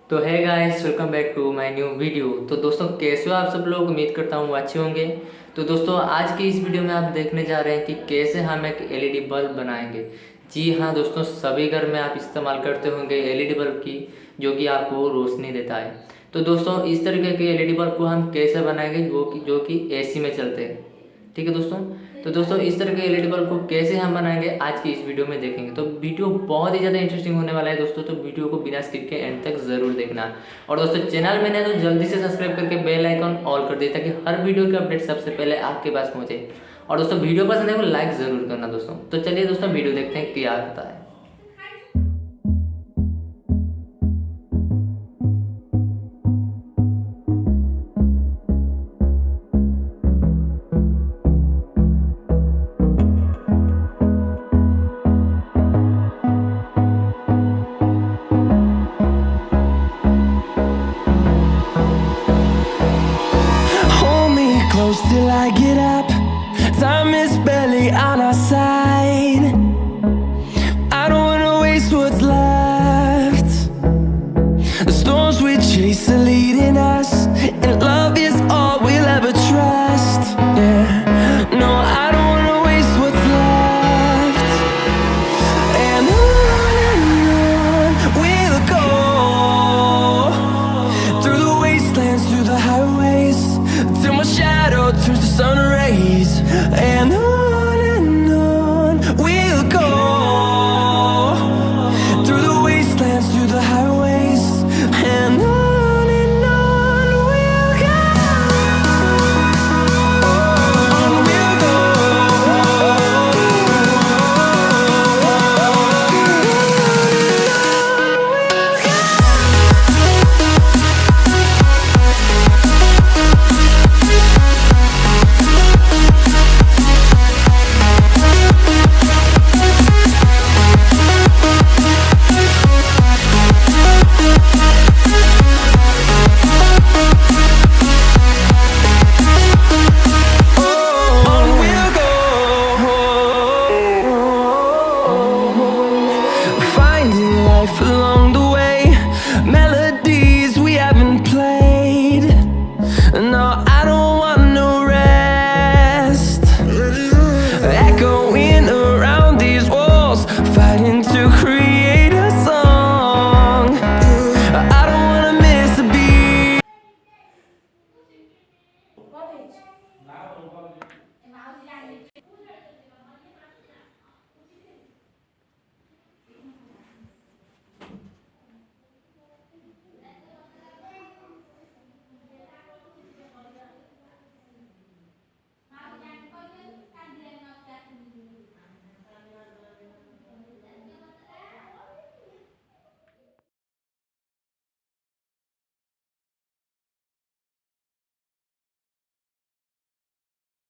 तो है guys, welcome back to my new video. तो दोस्तों कैसे हो आप सब लोग, उम्मीद करता हूँ अच्छे होंगे। तो दोस्तों आज की इस वीडियो में आप देखने जा रहे हैं कि कैसे हम एक एलईडी बल्ब बनाएंगे। जी हाँ दोस्तों, सभी घर में आप इस्तेमाल करते होंगे एलईडी बल्ब की, जो कि आपको रोशनी देता है। तो दोस्तों इस तरीके के एलईडी बल्ब को हम कैसे बनाएंगे जो कि एसी में चलते हैं। ठीक है दोस्तों। तो दोस्तों इस तरह के एलईडी बल्ब को कैसे हम बनाएंगे आज की इस वीडियो में देखेंगे। तो वीडियो बहुत ही ज़्यादा इंटरेस्टिंग होने वाला है दोस्तों, तो वीडियो को बिना स्किप के एंड तक ज़रूर देखना। और दोस्तों चैनल में नए तो जल्दी से सब्सक्राइब करके बेल आइकन ऑल कर दे, ताकि हर वीडियो के अपडेट सबसे पहले आपके पास पहुँचे। और दोस्तों वीडियो पसंद है तो लाइक ज़रूर करना दोस्तों। तो चलिए दोस्तों वीडियो देखते हैं क्या होता है। Close till I get up. Time is barely on our side. I don't wanna waste what's left. The storms we chase are leading us, and love is all we'll ever trust.